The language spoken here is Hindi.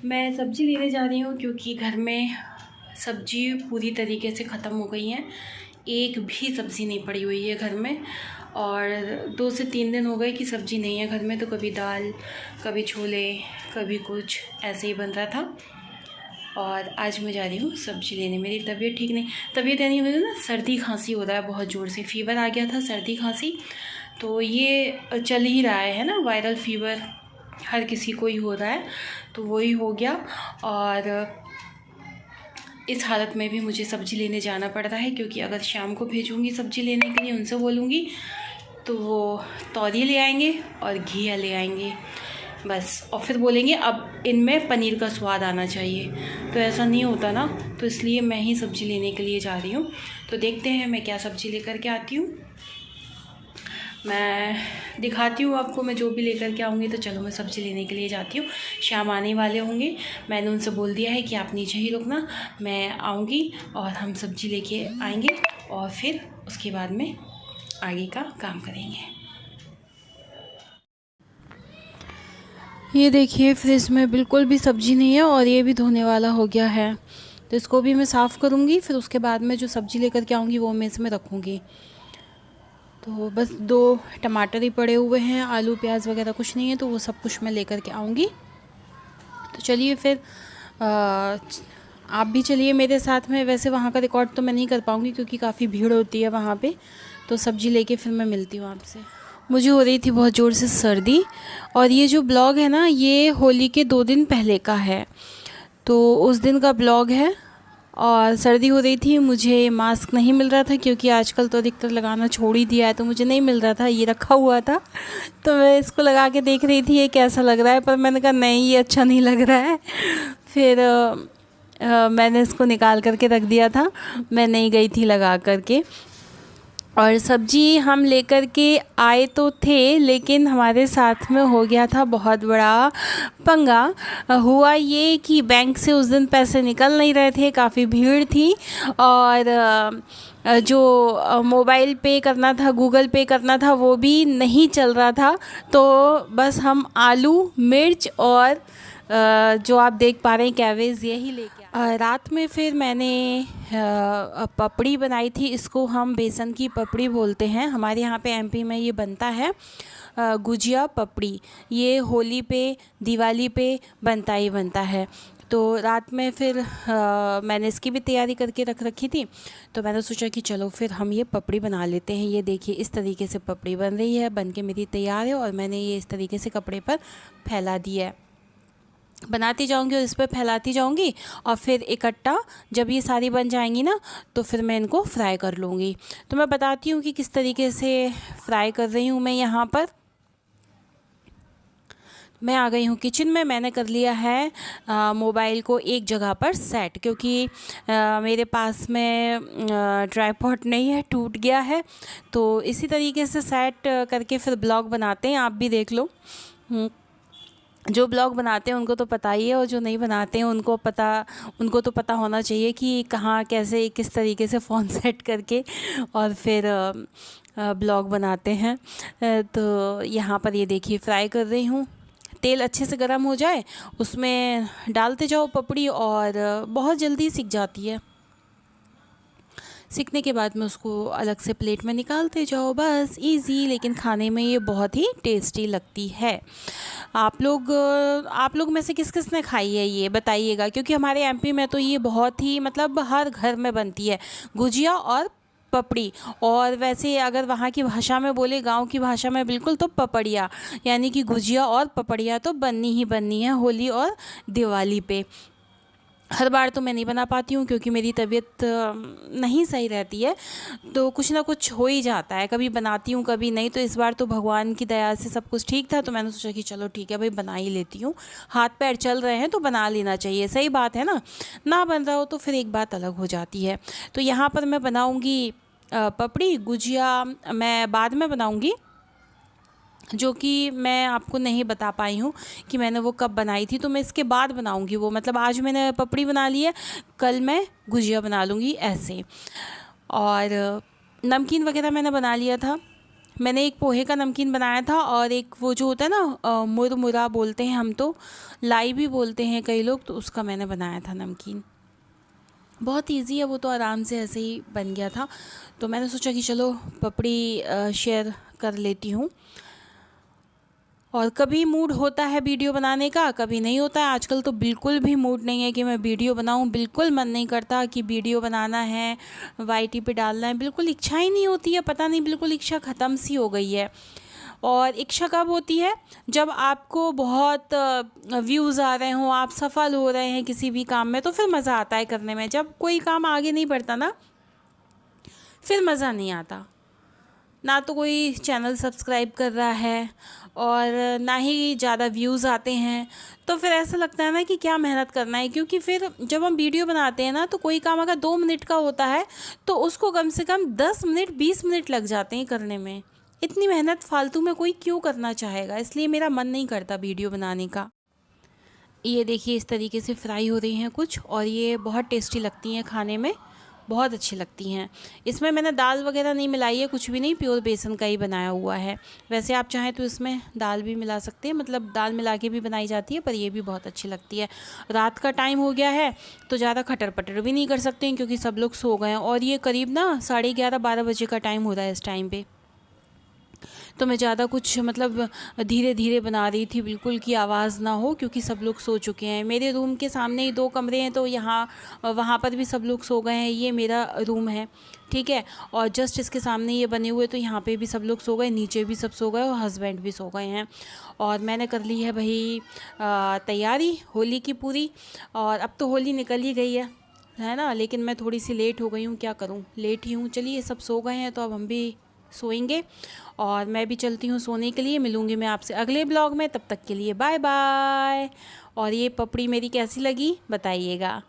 मैं सब्ज़ी लेने जा रही हूँ क्योंकि घर में सब्ज़ी पूरी तरीके से ख़त्म हो गई है। एक भी सब्ज़ी नहीं पड़ी हुई है घर में और 2 से 3 दिन हो गए कि सब्ज़ी नहीं है घर में। तो कभी दाल, कभी छोले, कभी कुछ ऐसे ही बन रहा था। और आज मैं जा रही हूँ सब्ज़ी लेने। मेरी तबीयत ठीक नहीं, तबीयत यानी मुझे ना सर्दी खांसी हो रहा है बहुत ज़ोर से। फ़ीवर आ गया था, सर्दी खांसी तो ये चल ही रहा है ना, वायरल फ़ीवर हर किसी को ही हो रहा है, तो वही हो गया। और इस हालत में भी मुझे सब्ज़ी लेने जाना पड़ रहा है क्योंकि अगर शाम को भेजूँगी सब्ज़ी लेने के लिए, उनसे बोलूँगी तो वो तौरी ले आएंगे और घिया ले आएंगे बस, और फिर बोलेंगे अब इनमें पनीर का स्वाद आना चाहिए। तो ऐसा नहीं होता ना, तो इसलिए मैं ही सब्ज़ी लेने के लिए जा रही हूँ। तो देखते हैं मैं क्या सब्ज़ी लेकर के आती हूँ। मैं दिखाती हूँ आपको मैं जो भी लेकर के आऊँगी। तो चलो मैं सब्ज़ी लेने के लिए जाती हूँ। शाम आने वाले होंगे, मैंने उनसे बोल दिया है कि आप नीचे ही रुकना, मैं आऊँगी और हम सब्ज़ी लेके आएंगे और फिर उसके बाद में आगे का काम करेंगे। ये देखिए फ्रिज में बिल्कुल भी सब्ज़ी नहीं है और ये भी धोने वाला हो गया है, तो इसको भी मैं साफ़ करूँगी। फिर उसके बाद में जो सब्ज़ी लेकर के आऊँगी वो मैं इसमें रखूँगी। तो बस 2 टमाटर ही पड़े हुए हैं, आलू प्याज वगैरह कुछ नहीं है, तो वो सब कुछ मैं लेकर के आऊँगी। तो चलिए फिर आप भी चलिए मेरे साथ में। वैसे वहाँ का रिकॉर्ड तो मैं नहीं कर पाऊँगी क्योंकि काफ़ी भीड़ होती है वहाँ पे। तो सब्ज़ी लेके फिर मैं मिलती हूँ आपसे। मुझे हो रही थी बहुत ज़ोर से सर्दी, और ये जो ब्लॉग है ना, ये होली के 2 दिन पहले का है। तो उस दिन का ब्लॉग है। और सर्दी हो रही थी, मुझे मास्क नहीं मिल रहा था क्योंकि आजकल तो अधिकतर लगाना छोड़ ही दिया है, तो मुझे नहीं मिल रहा था। ये रखा हुआ था तो मैं इसको लगा के देख रही थी ये कैसा लग रहा है, पर मैंने कहा नहीं ये अच्छा नहीं लग रहा है। फिर मैंने इसको निकाल करके रख दिया था, मैं नहीं गई थी लगा करके। और सब्ज़ी हम लेकर के आए तो थे, लेकिन हमारे साथ में हो गया था बहुत बड़ा पंगा। हुआ ये कि बैंक से उस दिन पैसे निकल नहीं रहे थे, काफ़ी भीड़ थी। और जो मोबाइल पे करना था, गूगल पे करना था, वो भी नहीं चल रहा था। तो बस हम आलू, मिर्च और जो आप देख पा रहे हैं कैबेज, यही लेके रात में फिर मैंने पपड़ी बनाई थी। इसको हम बेसन की पपड़ी बोलते हैं, हमारे यहाँ पे एमपी में ये बनता है। गुजिया पपड़ी, ये होली पे, दिवाली पे बनता ही बनता है। तो रात में फिर मैंने इसकी भी तैयारी करके रख रखी थी। तो मैंने सोचा कि चलो फिर हम ये पपड़ी बना लेते हैं। ये देखिए इस तरीके से पपड़ी बन रही है, बन के मेरी तैयार है। और मैंने ये इस तरीके से कपड़े पर फैला दिया है, बनाती जाऊंगी और इस पर फैलाती जाऊंगी। और फिर इकट्ठा जब ये सारी बन जाएंगी ना, तो फिर मैं इनको फ्राई कर लूँगी। तो मैं बताती हूँ कि किस तरीके से फ्राई कर रही हूँ मैं यहाँ पर। मैं आ गई हूँ किचन में। मैंने कर लिया है मोबाइल को एक जगह पर सेट, क्योंकि मेरे पास में ट्राइपॉड नहीं है, टूट गया है। तो इसी तरीके से सेट करके फिर ब्लॉग बनाते हैं, आप भी देख लो। जो ब्लॉग बनाते हैं उनको तो पता ही है, और जो नहीं बनाते हैं उनको तो पता होना चाहिए कि कहाँ कैसे किस तरीके से फ़ोन सेट करके और फिर ब्लॉग बनाते हैं। तो यहाँ पर ये देखिए फ्राई कर रही हूँ। तेल अच्छे से गर्म हो जाए, उसमें डालते जाओ पपड़ी, और बहुत जल्दी सिक जाती है। सीखने के बाद में उसको अलग से प्लेट में निकालते जाओ, बस इजी। लेकिन खाने में ये बहुत ही टेस्टी लगती है। आप लोग में से किस किस ने खाई है ये बताइएगा, क्योंकि हमारे एमपी में तो ये बहुत ही मतलब हर घर में बनती है, गुजिया और पपड़ी। और वैसे अगर वहाँ की भाषा में बोले, गांव की भाषा में बिल्कुल, तो पपड़िया, यानी कि गुजिया और पपड़िया तो बननी ही बननी है होली और दिवाली पे। हर बार तो मैं नहीं बना पाती हूँ क्योंकि मेरी तबीयत नहीं सही रहती है, तो कुछ ना कुछ हो ही जाता है, कभी बनाती हूँ कभी नहीं। तो इस बार तो भगवान की दया से सब कुछ ठीक था, तो मैंने सोचा कि चलो ठीक है भाई, बना ही लेती हूँ। हाथ पैर चल रहे हैं तो बना लेना चाहिए, सही बात है ना। ना बन रहा हो तो फिर एक बात अलग हो जाती है। तो यहाँ पर मैं बनाऊँगी पपड़ी, गुजिया मैं बाद में बनाऊँगी, जो कि मैं आपको नहीं बता पाई हूँ कि मैंने वो कब बनाई थी। तो मैं इसके बाद बनाऊँगी वो, मतलब आज मैंने पपड़ी बना ली है, कल मैं गुजिया बना लूँगी ऐसे। और नमकीन वगैरह मैंने बना लिया था, मैंने एक पोहे का नमकीन बनाया था और एक वो जो होता है ना मुरमुरा बोलते हैं हम, तो लाई भी बोलते हैं कई लोग, तो उसका मैंने बनाया था नमकीन। बहुत इजी है वो, तो आराम से ऐसे ही बन गया था। तो मैंने सोचा कि चलो पपड़ी शेयर कर लेती हूँ। और कभी मूड होता है वीडियो बनाने का, कभी नहीं होता है। आजकल तो बिल्कुल भी मूड नहीं है कि मैं वीडियो बनाऊं, बिल्कुल मन नहीं करता कि वीडियो बनाना है, वाईटी पे डालना है, बिल्कुल इच्छा ही नहीं होती है। पता नहीं, बिल्कुल इच्छा ख़त्म सी हो गई है। और इच्छा कब होती है? जब आपको बहुत व्यूज़ आ रहे हों, आप सफल हो रहे हैं किसी भी काम में, तो फिर मज़ा आता है करने में। जब कोई काम आगे नहीं बढ़ता ना, फिर मज़ा नहीं आता। ना तो कोई चैनल सब्सक्राइब कर रहा है और ना ही ज़्यादा व्यूज़ आते हैं, तो फिर ऐसा लगता है ना कि क्या मेहनत करना है। क्योंकि फिर जब हम वीडियो बनाते हैं ना, तो कोई काम अगर 2 मिनट का होता है तो उसको कम से कम 10 मिनट 20 मिनट लग जाते हैं करने में। इतनी मेहनत फालतू में कोई क्यों करना चाहेगा, इसलिए मेरा मन नहीं करता वीडियो बनाने का। ये देखिए इस तरीके से फ्राई हो रही हैं कुछ, और ये बहुत टेस्टी लगती हैं खाने में, बहुत अच्छी लगती हैं। इसमें मैंने दाल वगैरह नहीं मिलाई है, कुछ भी नहीं, प्योर बेसन का ही बनाया हुआ है। वैसे आप चाहें तो इसमें दाल भी मिला सकते हैं, मतलब दाल मिला के भी बनाई जाती है, पर ये भी बहुत अच्छी लगती है। रात का टाइम हो गया है तो ज़्यादा खटर पटर भी नहीं कर सकते हैं, क्योंकि सब लोग सो गए हैं। और ये करीब ना 11:30-12 बजे का टाइम हो रहा है इस टाइम पर। तो मैं ज़्यादा कुछ मतलब धीरे धीरे बना रही थी, बिल्कुल कि आवाज़ ना हो, क्योंकि सब लोग सो चुके हैं। मेरे रूम के सामने ही 2 कमरे हैं, तो यहाँ वहाँ पर भी सब लोग सो गए हैं। ये मेरा रूम है, ठीक है, और जस्ट इसके सामने ये बने हुए, तो यहाँ पे भी सब लोग सो गए, नीचे भी सब सो गए और हस्बैंड भी सो गए हैं। और मैंने कर ली है भाई तैयारी होली की पूरी। और अब तो होली निकल ही गई है ना, लेकिन मैं थोड़ी सी लेट हो गई हूँ, क्या करूँ, लेट ही हूँ। चलिए सब सो गए हैं तो अब हम भी सोएंगे, और मैं भी चलती हूँ सोने के लिए। मिलूँगी मैं आपसे अगले ब्लॉग में, तब तक के लिए बाय बाय। और ये पपड़ी मेरी कैसी लगी बताइएगा।